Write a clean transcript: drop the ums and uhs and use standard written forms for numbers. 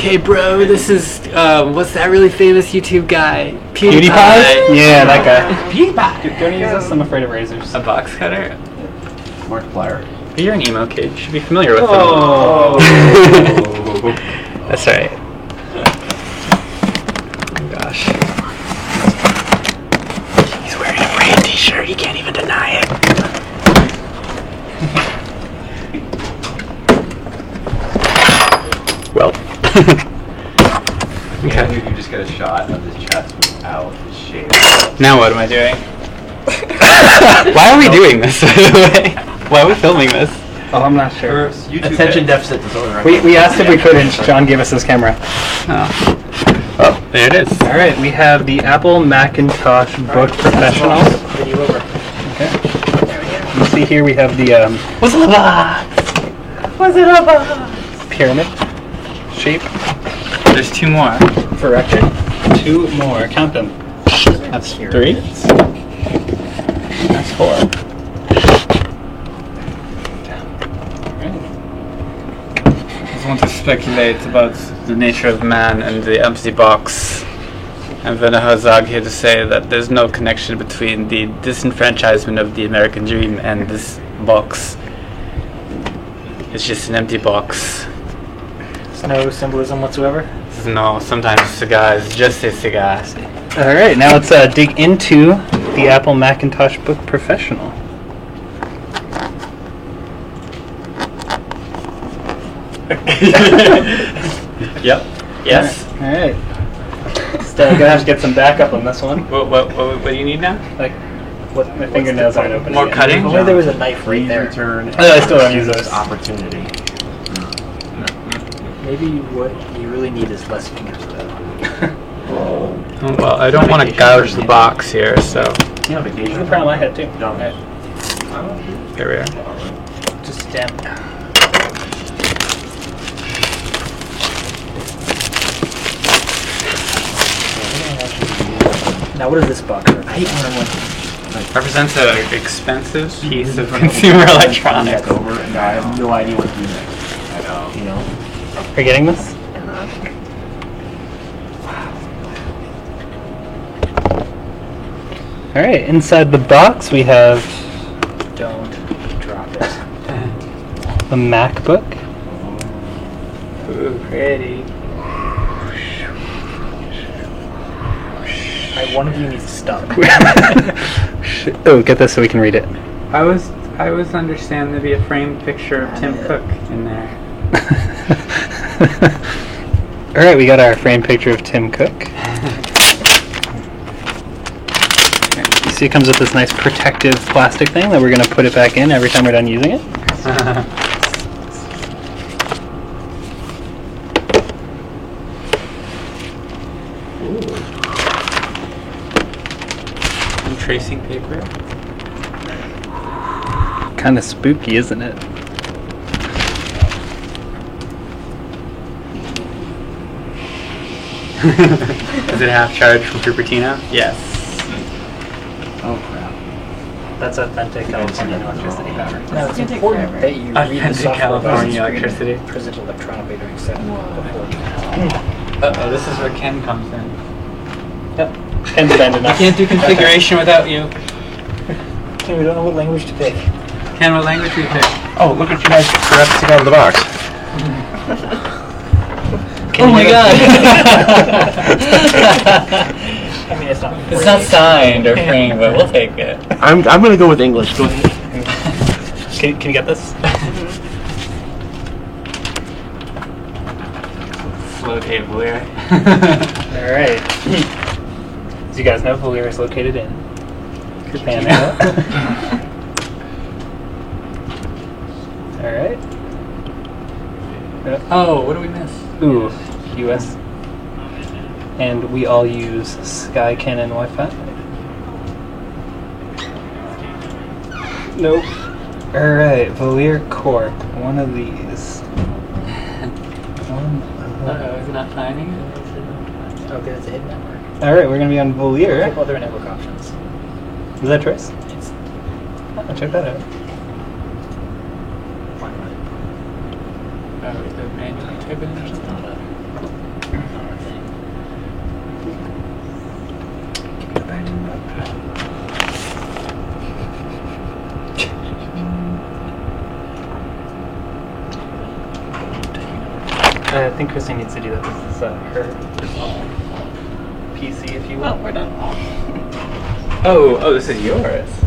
Okay, bro, this is, what's that really famous YouTube guy? PewDiePie? Yeah, that guy. PewDiePie! Do you want to use this? I'm afraid of razors. A box cutter? Markiplier. You're an emo kid. You should be familiar with Oh. them. That's right. Oh, gosh. He's wearing a brand t-shirt. He can't even deny it. Well. Okay. You just get a shot of his chest without his shape. Now what am I doing? Why are we doing this, by the way? Why are we filming this? Oh, I'm not sure. Attention deficit disorder. We asked if we could, and John gave us his camera. Oh. Oh, there it is. All right, we have the Apple Macintosh Book Professional. Okay. You see here we have the What's in the box? What's in the box? pyramid shape. There's two more. Corrected. Two more. Count them. That's three. That's four. I just want to speculate about the nature of man and the empty box. And Werner Herzog here to say that there's no connection between the disenfranchisement of the American dream and this box. It's just an empty box. There's no symbolism whatsoever? No, sometimes cigars just say cigars. All right, now let's dig into the Apple Macintosh Book Professional. Yep. Yes. All right. Still gonna have to get some backup on this one. What do you need now? Like, what my fingernails aren't open. More yet. cutting? If only there was a knife right Please there. return. I still don't use those. Opportunity. Maybe what you really need is less fingers though. Oh, well, I don't want to gouge the box here, so You know, That's vacation. the problem I had too. No. here we are. Just stamp. Now what is this box? I hate when I'm like, Represents an expensive piece of consumer electronics. Over, and I have no idea what to do next. I know. You know. Are you getting this? All right, inside the box we have don't drop it. a MacBook. Ooh, pretty. One of you needs to stop. Oh, get this so we can read it. I was understand there be a framed picture of Tim Cook in there. All right, we got our framed picture of Tim Cook. You see, it comes with this nice protective plastic thing that we're going to put it back in every time we're done using it. Some tracing paper. Kind of spooky, isn't it? Is it half charged from Cupertino? Yes. Oh crap. That's authentic California electricity. No, Now it's important that you read the Authentic software California about electricity. present electronically during setting before. Uh-oh, this is where Ken comes in. Yep. Ken's bend I enough. can't do configuration without you. Okay, we don't know what language to pick. Ken, what language do you pick? Oh, look what you guys took out of the box. Oh my god! I mean, it's not. It's not signed or framed, but we'll take it. I'm gonna go with English. Go ahead. Can you get this? Slow tape Lear. All right. As you guys know, Valier is located in Cupertino. All right. Oh, what do we miss? Ooh, US. And we all use Sky Cannon Wi-Fi. Nope. All right, Valier Corp. One of these. Uh-oh, is it not finding it? Okay, that's a hidden network. All right, we're gonna be on Valier. Check other network options. Is that Trace? It's Oh, check that out. Oh, is it manually type it in or something? I think Christine needs to do that. This is her PC, if you will. Oh, we're done. Oh, this is yours.